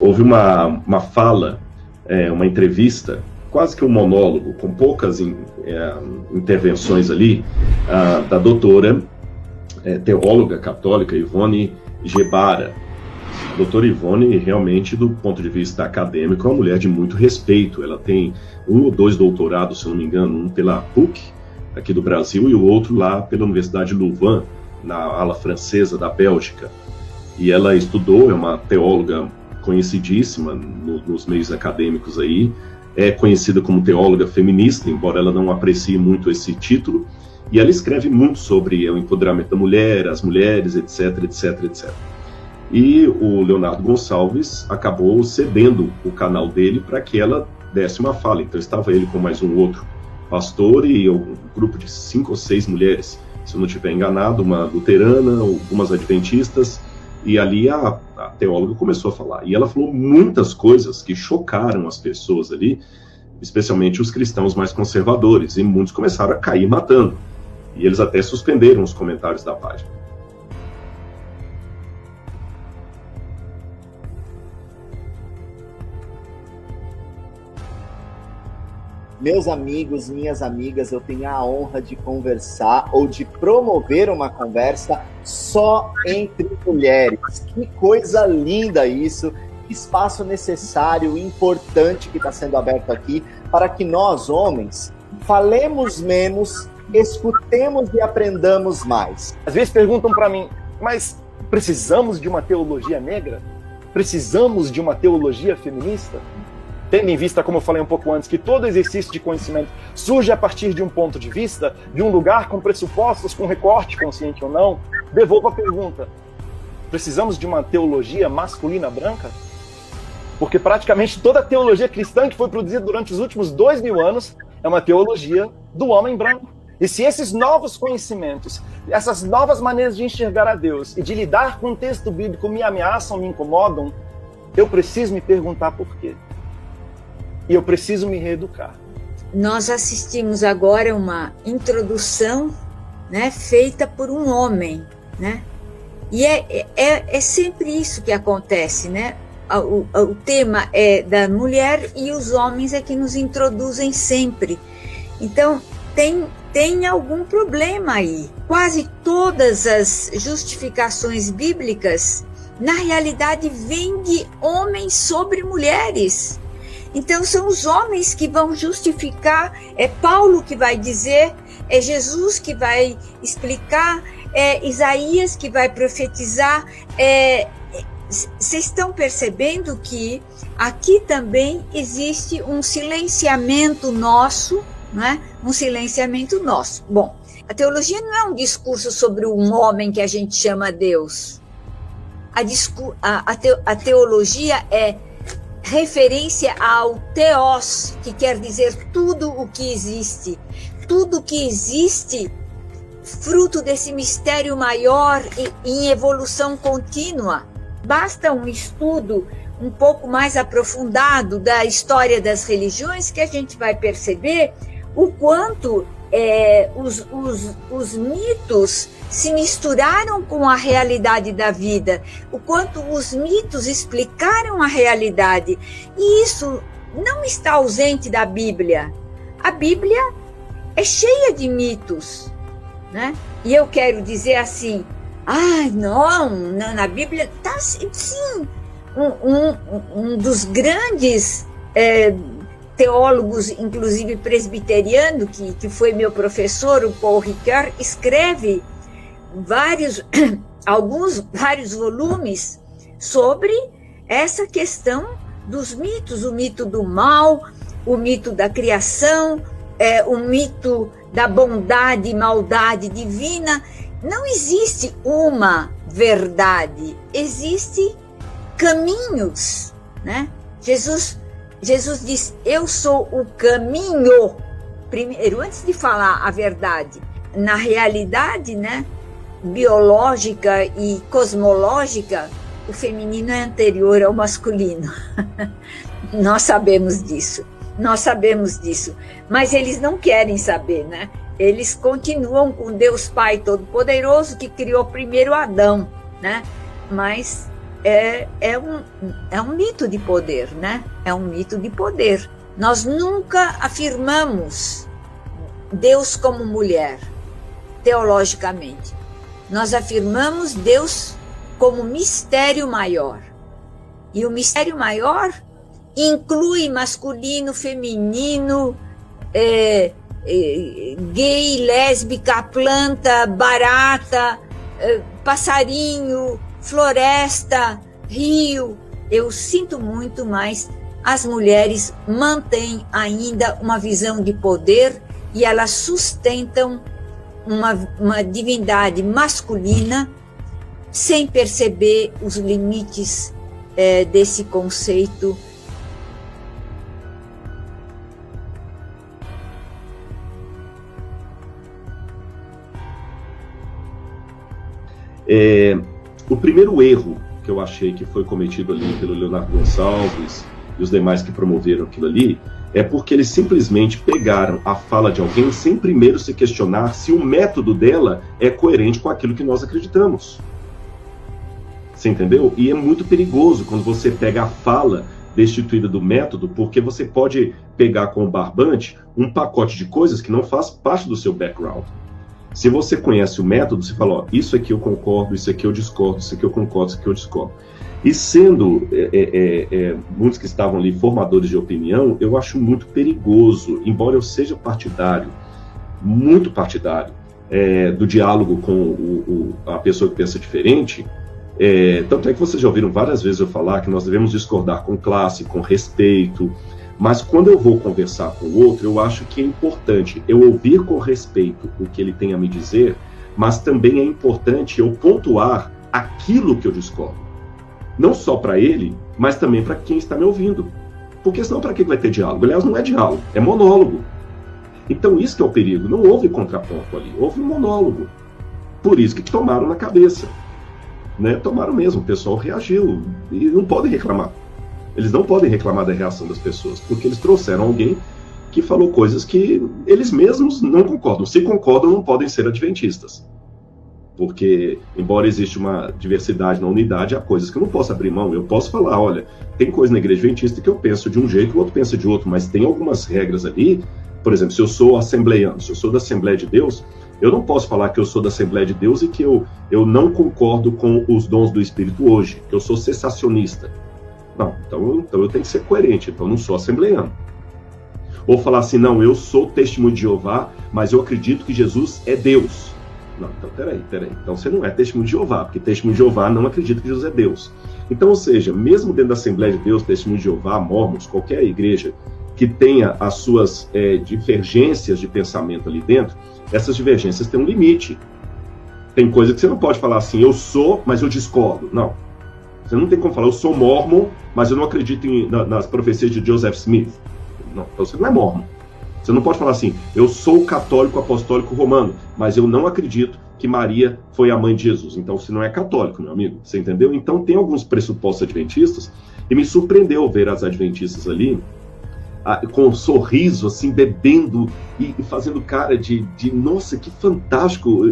houve uma fala, uma entrevista, quase que um monólogo, com poucas intervenções ali, da doutora teóloga católica Ivone Gebara. A doutora Ivone, realmente, do ponto de vista acadêmico, é uma mulher de muito respeito. Ela tem 1 ou 2 doutorados, se eu não me engano, um pela PUC, aqui do Brasil, e o outro lá pela Universidade de Louvain, na ala francesa da Bélgica. E ela estudou, é uma teóloga conhecidíssima nos meios acadêmicos aí, é conhecida como teóloga feminista, embora ela não aprecie muito esse título, e ela escreve muito sobre o empoderamento da mulher, as mulheres, etc, etc, etc. E o Leonardo Gonçalves acabou cedendo o canal dele para que ela desse uma fala. Então estava ele com mais um outro pastor e um grupo de 5 ou 6 mulheres, se eu não estiver enganado, uma luterana, algumas adventistas, e ali a teóloga começou a falar. E ela falou muitas coisas que chocaram as pessoas ali, especialmente os cristãos mais conservadores, e muitos começaram a cair matando. E eles até suspenderam os comentários da página. Meus amigos, minhas amigas, eu tenho a honra de conversar ou de promover uma conversa só entre mulheres. Que coisa linda isso! Que espaço necessário e importante que está sendo aberto aqui para que nós, homens, falemos menos, escutemos e aprendamos mais. Às vezes perguntam para mim, mas precisamos de uma teologia negra? Precisamos de uma teologia feminista? Tendo em vista, como eu falei um pouco antes, que todo exercício de conhecimento surge a partir de um ponto de vista, de um lugar com pressupostos, com recorte, consciente ou não, devolvo a pergunta. Precisamos de uma teologia masculina branca? Porque praticamente toda a teologia cristã que foi produzida durante os últimos 2000 anos é uma teologia do homem branco. E se esses novos conhecimentos, essas novas maneiras de enxergar a Deus e de lidar com o texto bíblico me ameaçam, me incomodam, eu preciso me perguntar por quê. E eu preciso me reeducar. Nós assistimos agora uma introdução, né, feita por um homem, né? E é sempre isso que acontece, né? O tema é da mulher e os homens é que nos introduzem sempre. Então, tem algum problema aí. Quase todas as justificações bíblicas, na realidade, vêm de homens sobre mulheres. Então são os homens que vão justificar, é Paulo que vai dizer, é Jesus que vai explicar, é Isaías que vai profetizar. Vocês estão percebendo que aqui também existe um silenciamento nosso, né? Um silenciamento nosso. Bom, a teologia não é um discurso sobre um homem que a gente chama Deus. A teologia é referência ao teos, que quer dizer tudo o que existe. Tudo que existe, fruto desse mistério maior e em evolução contínua. Basta um estudo um pouco mais aprofundado da história das religiões que a gente vai perceber o quanto os mitos se misturaram com a realidade da vida, o quanto os mitos explicaram a realidade. E isso não está ausente da Bíblia. A Bíblia é cheia de mitos, né? E eu quero dizer assim, não, na Bíblia está sim, um dos grandes teólogos, inclusive presbiteriano, que foi meu professor, o Paul Ricoeur, escreve vários volumes sobre essa questão dos mitos, o mito do mal, o mito da criação, o mito da bondade e maldade divina. Não existe uma verdade, existem caminhos, né? Jesus diz, eu sou o caminho. Primeiro, antes de falar a verdade, na realidade, né, biológica e cosmológica, o feminino é anterior ao masculino. Nós sabemos disso, mas eles não querem saber, né? Eles continuam com Deus Pai Todo-Poderoso, que criou primeiro Adão, né? Mas é um mito de poder, né? É um mito de poder. Nós nunca afirmamos Deus como mulher, teologicamente. Nós afirmamos Deus como mistério maior. E o mistério maior inclui masculino, feminino, gay, lésbica, planta, barata, passarinho, floresta, rio. Eu sinto muito, mas as mulheres mantêm ainda uma visão de poder e elas sustentam uma divindade masculina sem perceber os limites desse conceito. O primeiro erro que eu achei que foi cometido ali pelo Leonardo Gonçalves e os demais que promoveram aquilo ali, é porque eles simplesmente pegaram a fala de alguém sem primeiro se questionar se o método dela é coerente com aquilo que nós acreditamos. Você entendeu? E é muito perigoso quando você pega a fala destituída do método, porque você pode pegar com o barbante um pacote de coisas que não faz parte do seu background. Se você conhece o método, você fala, ó, isso aqui eu concordo, isso aqui eu discordo, isso aqui eu concordo, isso aqui eu discordo. E sendo muitos que estavam ali formadores de opinião, eu acho muito perigoso, embora eu seja partidário, muito partidário, do diálogo com a pessoa que pensa diferente. Tanto é que vocês já ouviram várias vezes eu falar que nós devemos discordar com classe, com respeito, mas quando eu vou conversar com o outro, eu acho que é importante eu ouvir com respeito o que ele tem a me dizer, mas também é importante eu pontuar aquilo que eu discordo. Não só para ele, mas também para quem está me ouvindo. Porque senão para que vai ter diálogo? Aliás, não é diálogo, é monólogo. Então isso que é o perigo, não houve contraponto ali, houve um monólogo. Por isso que tomaram na cabeça. Né? Tomaram mesmo, o pessoal reagiu e não podem reclamar. Eles não podem reclamar da reação das pessoas, porque eles trouxeram alguém que falou coisas que eles mesmos não concordam. Se concordam, não podem ser adventistas. Porque, embora exista uma diversidade na unidade, há coisas que eu não posso abrir mão. Eu posso falar, olha, tem coisa na igreja adventista que eu penso de um jeito e o outro pensa de outro, mas tem algumas regras ali. Por exemplo, se eu sou assembleiano, se eu sou da Assembleia de Deus, eu não posso falar que eu sou da Assembleia de Deus e que eu não concordo com os dons do Espírito hoje, que eu sou cessacionista. Não, então eu tenho que ser coerente, então eu não sou assembleiano. Ou falar assim, não, eu sou testemunho de Jeová, mas eu acredito que Jesus é Deus. Não, então peraí. Então você não é testemunho de Jeová, porque testemunho de Jeová não acredita que Jesus é Deus. Então, ou seja, mesmo dentro da Assembleia de Deus, testemunho de Jeová, Mormons, qualquer igreja que tenha as suas divergências de pensamento ali dentro, essas divergências têm um limite. Tem coisa que você não pode falar assim, eu sou, mas eu discordo. Não. Você não tem como falar, eu sou mormon, mas eu não acredito nas profecias de Joseph Smith. Não, então você não é mormon. Você não pode falar assim, eu sou católico apostólico romano, mas eu não acredito que Maria foi a mãe de Jesus. Então você não é católico, meu amigo. Você entendeu? Então tem alguns pressupostos adventistas, e me surpreendeu ver as adventistas ali, com um sorriso, assim, bebendo e fazendo cara de nossa, que fantástico.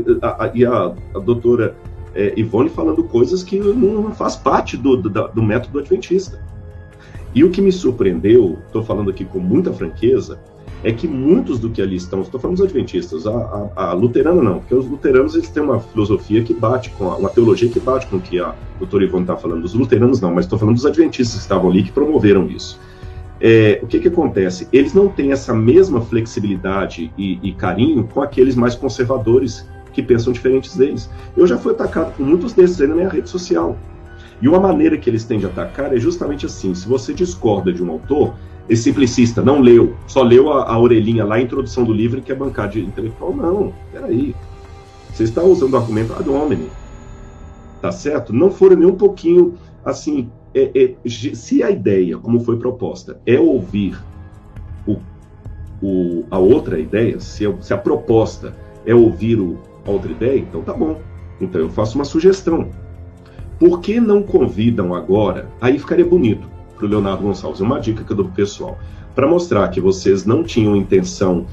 E a doutora Ivone falando coisas que não faz parte do método adventista. E o que me surpreendeu, estou falando aqui com muita franqueza, é que muitos do que ali estão, estou falando dos adventistas, a luterana não, porque os luteranos eles têm uma filosofia que bate com, uma teologia que bate com o que a doutora Ivone está falando. Dos luteranos não, mas estou falando dos adventistas que estavam ali, que promoveram isso. O que acontece? Eles não têm essa mesma flexibilidade e carinho com aqueles mais conservadores que pensam diferentes deles. Eu já fui atacado por muitos desses aí na minha rede social. E uma maneira que eles têm de atacar é justamente assim, se você discorda de um autor, é simplicista, não leu, só leu a orelhinha lá, a introdução do livro, que é bancada intelectual. Não, peraí. Você está usando o argumento ad hominem, tá certo? Não foram nem um pouquinho, assim, se a ideia, como foi proposta, é ouvir a outra ideia, se a proposta é ouvir a outra ideia, então tá bom. Então eu faço uma sugestão. Por que não convidam agora, aí ficaria bonito para o Leonardo Gonçalves, uma dica que eu dou pro pessoal, para mostrar que vocês não tinham intenção,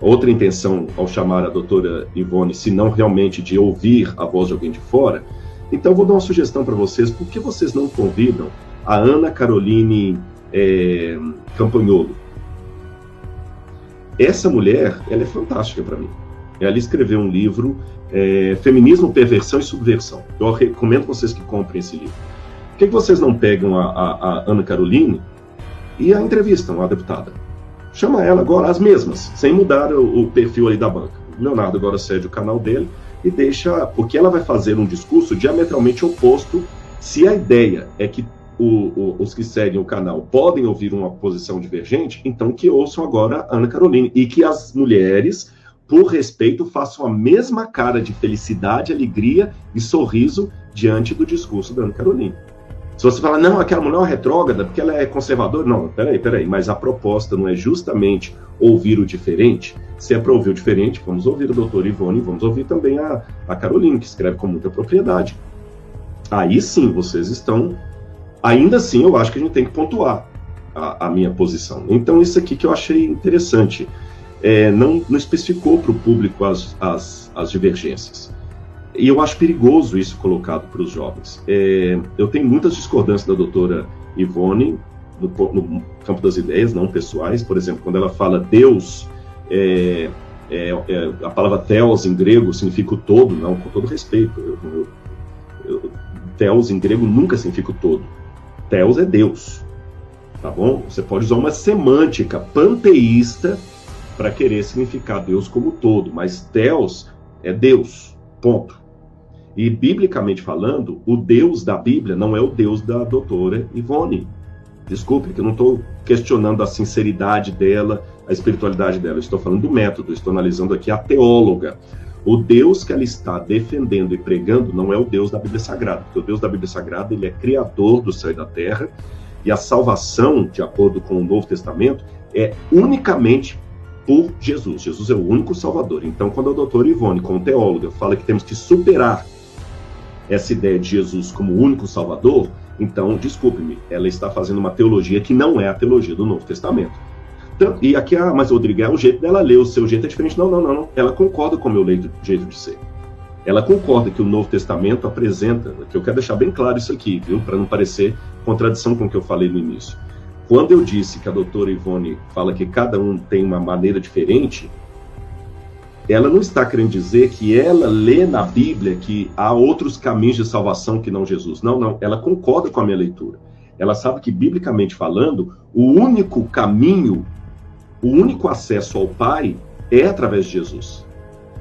outra intenção ao chamar a doutora Ivone, senão realmente de ouvir a voz de alguém de fora, Então eu vou dar uma sugestão para vocês, por que vocês não convidam a Ana Caroline Campagnolo? Essa mulher, ela é fantástica para mim. Ela escreveu um livro, Feminismo, Perversão e Subversão. Eu recomendo vocês que comprem esse livro. Por que vocês não pegam a Ana Caroline e a entrevistam, a deputada? Chama ela agora, as mesmas, sem mudar o perfil ali da banca. O Leonardo agora cede o canal dele e deixa, porque ela vai fazer um discurso diametralmente oposto. Se a ideia é que os que seguem o canal podem ouvir uma posição divergente, então que ouçam agora a Ana Caroline, e que as mulheres, por respeito, façam a mesma cara de felicidade, alegria e sorriso diante do discurso da Ana Caroline. Se você falar, não, aquela mulher é uma retrógrada porque ela é conservadora, não, peraí, mas a proposta não é justamente ouvir o diferente? Se é para ouvir o diferente, vamos ouvir a doutora Ivone, vamos ouvir também a Caroline, que escreve com muita propriedade. Aí sim, vocês estão... Ainda assim, eu acho que a gente tem que pontuar a minha posição. Então, isso aqui que eu achei interessante. Não especificou para o público as divergências. E eu acho perigoso isso colocado para os jovens. Eu tenho muitas discordâncias da doutora Ivone no campo das ideias, não pessoais. Por exemplo, quando ela fala Deus, a palavra theos em grego significa o todo. Não, com todo respeito. Theos em grego nunca significa o todo. Theos é Deus, tá bom? Você pode usar uma semântica panteísta para querer significar Deus como todo, mas Theos é Deus, ponto. E, biblicamente falando, o Deus da Bíblia não é o Deus da doutora Ivone. Desculpe, que eu não estou questionando a sinceridade dela, a espiritualidade dela, eu estou falando do método, estou analisando aqui a teóloga. O Deus que ela está defendendo e pregando não é o Deus da Bíblia Sagrada, porque o Deus da Bíblia Sagrada, ele é criador do céu e da terra, e a salvação, de acordo com o Novo Testamento, é unicamente por Jesus. Jesus é o único Salvador. Então, quando a doutora Ivone, como teóloga, fala que temos que superar essa ideia de Jesus como o único Salvador, então, desculpe-me, ela está fazendo uma teologia que não é a teologia do Novo Testamento. Então, e aqui, mas Rodrigo, o jeito dela ler, o seu jeito é diferente. Não. Ela concorda com o meu jeito de ser. Ela concorda que o Novo Testamento apresenta, que eu quero deixar bem claro isso aqui, viu, para não parecer contradição com o que eu falei no início. Quando eu disse que a doutora Ivone fala que cada um tem uma maneira diferente, ela não está querendo dizer que ela lê na Bíblia que há outros caminhos de salvação que não Jesus. Não, ela concorda com a minha leitura. Ela sabe que, biblicamente falando, o único caminho, o único acesso ao Pai é através de Jesus.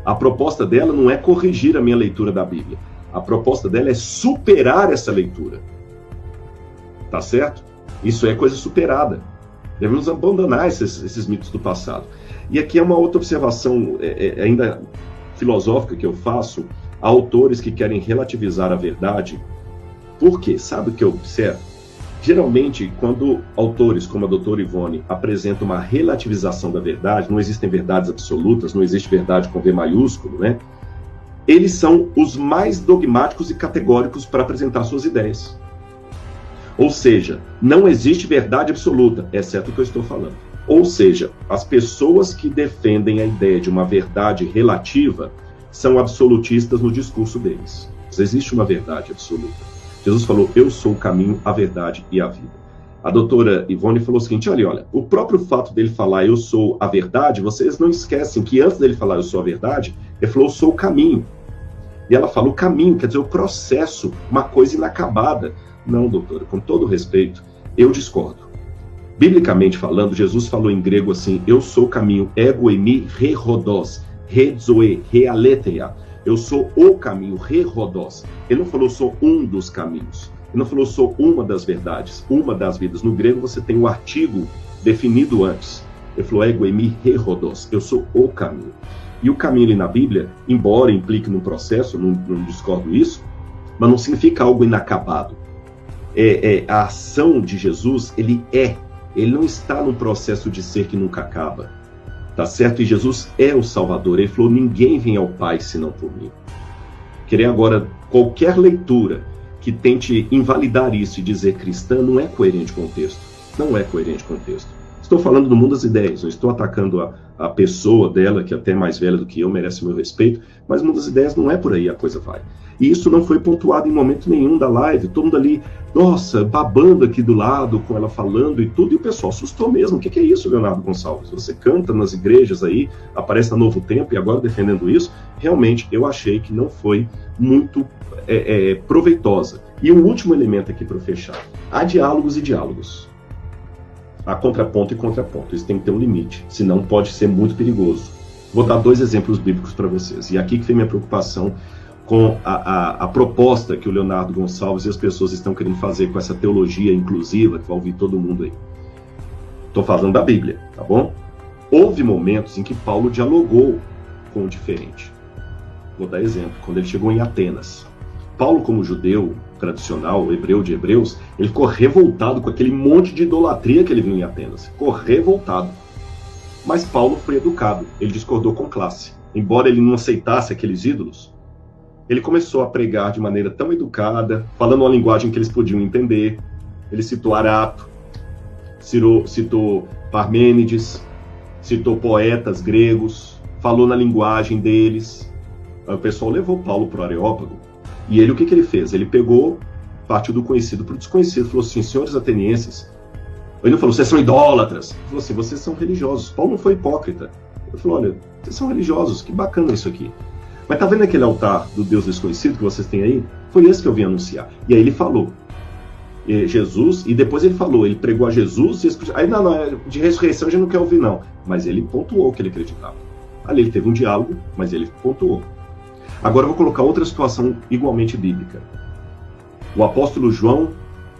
A proposta dela não é corrigir a minha leitura da Bíblia. A proposta dela é superar essa leitura. Tá certo? Isso é coisa superada. Devemos abandonar esses mitos do passado. E aqui é uma outra observação ainda filosófica que eu faço a autores que querem relativizar a verdade. Por quê? Sabe o que eu observo? Geralmente, quando autores como a doutora Ivone apresentam uma relativização da verdade, não existem verdades absolutas, não existe verdade com V maiúsculo, né? Eles são os mais dogmáticos e categóricos para apresentar suas ideias. Ou seja, não existe verdade absoluta, exceto o que eu estou falando. Ou seja, as pessoas que defendem a ideia de uma verdade relativa são absolutistas no discurso deles. Mas existe uma verdade absoluta. Jesus falou, eu sou o caminho, a verdade e a vida. A doutora Ivone falou o seguinte, olha, o próprio fato dele falar eu sou a verdade, vocês não esquecem que antes dele falar eu sou a verdade, ele falou eu sou o caminho. E ela falou o caminho, quer dizer, o processo, uma coisa inacabada. Não, doutora, com todo respeito, eu discordo. Biblicamente falando, Jesus falou em grego assim, eu sou o caminho, ego eimi re rodos, re zoe, re aletheia. Eu sou o caminho, re rodos. Ele não falou sou um dos caminhos. Ele não falou sou uma das verdades, uma das vidas. No grego você tem o artigo definido antes. Ele falou ego eimi re rodos. Eu sou o caminho. E o caminho ali na Bíblia, embora implique num processo, não discordo isso, mas não significa algo inacabado. A ação de Jesus, ele não está num processo de ser que nunca acaba. Tá certo? E Jesus é o Salvador. Ele falou, ninguém vem ao Pai senão por mim. Querer agora, qualquer leitura que tente invalidar isso e dizer cristã não é coerente com o texto. Não é coerente com o texto. Estou falando do mundo das ideias, não estou atacando a pessoa dela, que é até mais velha do que eu, merece meu respeito, mas no mundo das ideias não é por aí a coisa vai. E isso não foi pontuado em momento nenhum da live. Todo mundo ali, nossa, babando aqui do lado, com ela falando e tudo, e o pessoal assustou mesmo. O que é isso, Leonardo Gonçalves? Você canta nas igrejas aí, aparece na Novo Tempo e agora defendendo isso? Realmente, eu achei que não foi muito proveitosa. E um último elemento aqui para fechar. Há diálogos e diálogos. Há contraponto e contraponto. Isso tem que ter um limite, senão pode ser muito perigoso. Vou dar 2 exemplos bíblicos para vocês. E aqui que vem minha preocupação com a proposta que o Leonardo Gonçalves e as pessoas estão querendo fazer com essa teologia inclusiva, que vai ouvir todo mundo aí. Estou falando da Bíblia, tá bom? Houve momentos em que Paulo dialogou com o diferente. Vou dar exemplo. Quando ele chegou em Atenas, Paulo, como judeu tradicional, hebreu de hebreus, ele ficou revoltado com aquele monte de idolatria que ele viu em Atenas. Ficou revoltado. Mas Paulo foi educado, ele discordou com classe. Embora ele não aceitasse aqueles ídolos, ele começou a pregar de maneira tão educada, falando uma linguagem que eles podiam entender. Ele citou Arato, citou Parmênides, citou poetas gregos, falou na linguagem deles. Aí o pessoal levou Paulo para o Areópago. E ele, o que ele fez? Ele pegou, partiu do conhecido para o desconhecido, falou assim: senhores atenienses, ele não falou, vocês são idólatras. Ele falou assim, vocês são religiosos. Paulo não foi hipócrita. Ele falou, olha, vocês são religiosos, que bacana isso aqui. Mas tá vendo aquele altar do Deus desconhecido que vocês têm aí? Foi esse que eu vim anunciar. E aí ele falou, Jesus, e depois ele falou, ele pregou a Jesus, aí não, de ressurreição a gente não quer ouvir não. Mas ele pontuou o que ele acreditava. Ali ele teve um diálogo, mas ele pontuou. Agora eu vou colocar outra situação igualmente bíblica. O apóstolo João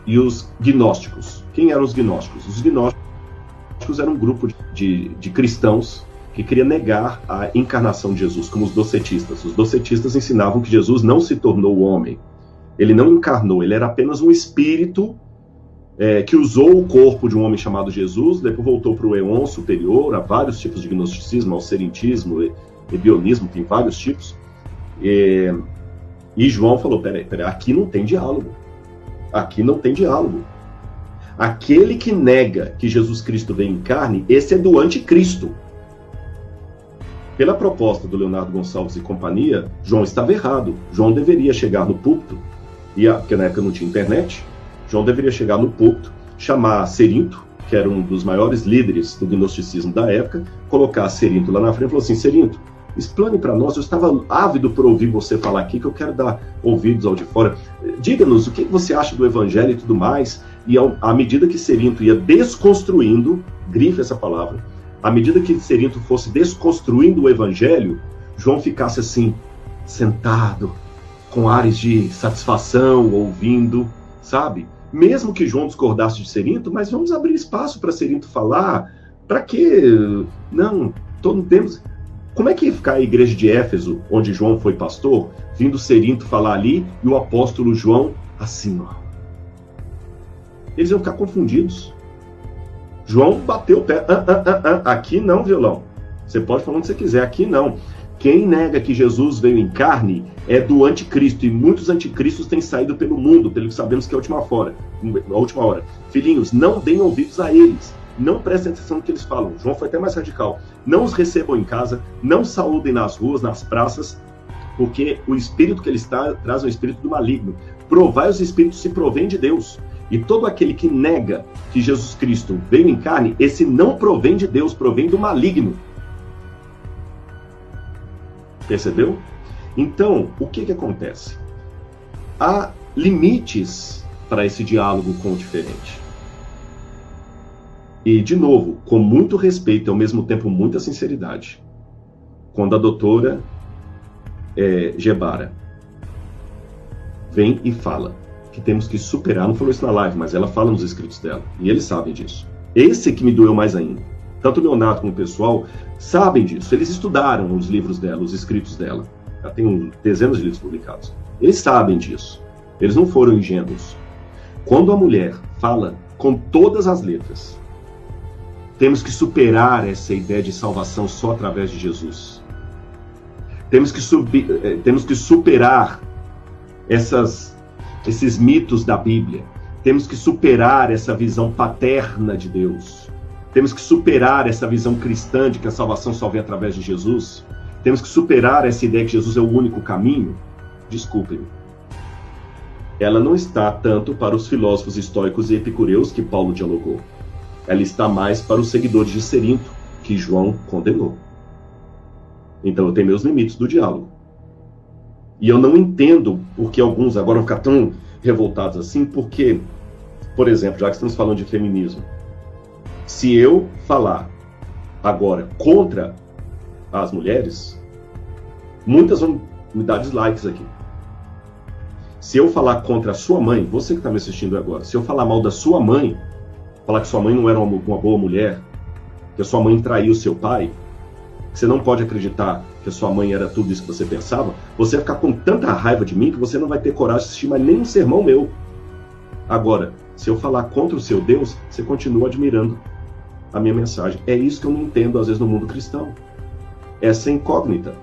e os gnósticos. Quem eram os gnósticos? Os gnósticos eram um grupo de cristãos que queria negar a encarnação de Jesus, como os docetistas. Os docetistas ensinavam que Jesus não se tornou homem. Ele não encarnou, ele era apenas um espírito que usou o corpo de um homem chamado Jesus, depois voltou para o éon superior, há vários tipos de gnosticismo, auxeritismo, ebionismo, tem vários tipos. E João falou, peraí, aqui não tem diálogo. Aqui não tem diálogo. Aquele que nega que Jesus Cristo veio em carne, esse é do anticristo. Pela proposta do Leonardo Gonçalves e companhia, João estava errado. João deveria chegar no púlpito, porque na época não tinha internet, João deveria chegar no púlpito, chamar Cerinto, que era um dos maiores líderes do gnosticismo da época, colocar Cerinto lá na frente e falou assim, Cerinto, explane para nós, eu estava ávido por ouvir você falar aqui, que eu quero dar ouvidos ao de fora. Diga-nos o que você acha do evangelho e tudo mais. E à medida que Cerinto ia desconstruindo, grife essa palavra, à medida que Cerinto fosse desconstruindo o evangelho, João ficasse assim, sentado, com ares de satisfação, ouvindo, sabe? Mesmo que João discordasse de Cerinto, mas vamos abrir espaço para Cerinto falar. Para quê? Não, temos... Como é que ia ficar a igreja de Éfeso, onde João foi pastor, vindo Cerinto falar ali e o apóstolo João assim, ó. Eles iam ficar confundidos. João bateu o pé. Aqui não, violão. Você pode falar onde você quiser, aqui não. Quem nega que Jesus veio em carne é do anticristo, e muitos anticristos têm saído pelo mundo, pelo que sabemos que é a última hora. Filhinhos, não deem ouvidos a eles. Não prestem atenção no que eles falam. João foi até mais radical. Não os recebam em casa, não saúdem nas ruas, nas praças, porque o espírito que eles traz é um espírito do maligno. Provai os espíritos se provém de Deus. E todo aquele que nega que Jesus Cristo veio em carne, esse não provém de Deus, provém do maligno. Percebeu? Então, o que acontece? Há limites para esse diálogo com o diferente. E, de novo, com muito respeito e ao mesmo tempo muita sinceridade, quando a doutora Gebara vem e fala que temos que superar, não falou isso na live, mas ela fala nos escritos dela, e eles sabem disso. Esse que me doeu mais ainda. Tanto o Leonardo como o pessoal sabem disso, eles estudaram os livros dela, os escritos dela. Ela tem dezenas de livros publicados. Eles sabem disso. Eles não foram ingênuos. Quando a mulher fala com todas as letras, temos que superar essa ideia de salvação só através de Jesus. Temos que superar esses mitos da Bíblia. Temos que superar essa visão paterna de Deus. Temos que superar essa visão cristã de que a salvação só vem através de Jesus. Temos que superar essa ideia que Jesus é o único caminho. Desculpem-me. ela não está tanto para os filósofos estoicos e epicureus que Paulo dialogou. Ela está mais para os seguidores de Cerinto, que João condenou. Então eu tenho meus limites do diálogo. E eu não entendo porque alguns agora vão ficar tão revoltados assim, porque, por exemplo, já que estamos falando de feminismo, se eu falar agora contra as mulheres, muitas vão me dar dislikes aqui. Se eu falar contra a sua mãe, você que está me assistindo agora, se eu falar mal da sua mãe, falar que sua mãe não era uma boa mulher, que a sua mãe traiu seu pai, que você não pode acreditar que a sua mãe era tudo isso que você pensava, você vai ficar com tanta raiva de mim que você não vai ter coragem de assistir mais nenhum sermão meu. Agora, se eu falar contra o seu Deus, você continua admirando a minha mensagem. É isso que eu não entendo, às vezes, no mundo cristão. Essa incógnita.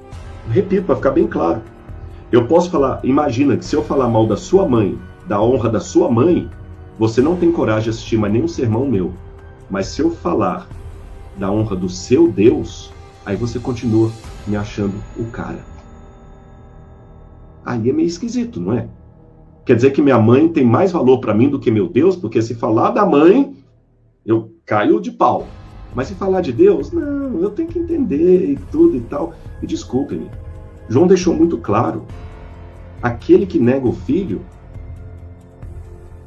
Repito, para ficar bem claro. Eu posso falar, imagina que se eu falar mal da sua mãe, da honra da sua mãe, você não tem coragem de assistir mais nenhum sermão meu. Mas se eu falar da honra do seu Deus, aí você continua me achando o cara. Aí é meio esquisito, não é? Quer dizer que minha mãe tem mais valor para mim do que meu Deus? Porque se falar da mãe, eu caio de pau. Mas se falar de Deus, não, eu tenho que entender e tudo e tal. E desculpem-me, João deixou muito claro, aquele que nega o filho,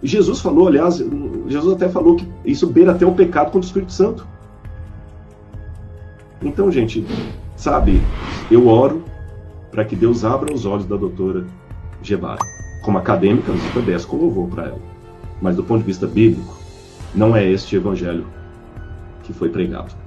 Jesus falou, aliás, Jesus até falou que isso beira até o pecado contra o Espírito Santo. Então, gente, sabe, eu oro para que Deus abra os olhos da doutora Gebara. Como acadêmica, eu desço com louvor para ela. Mas do ponto de vista bíblico, não é este evangelho que foi pregado.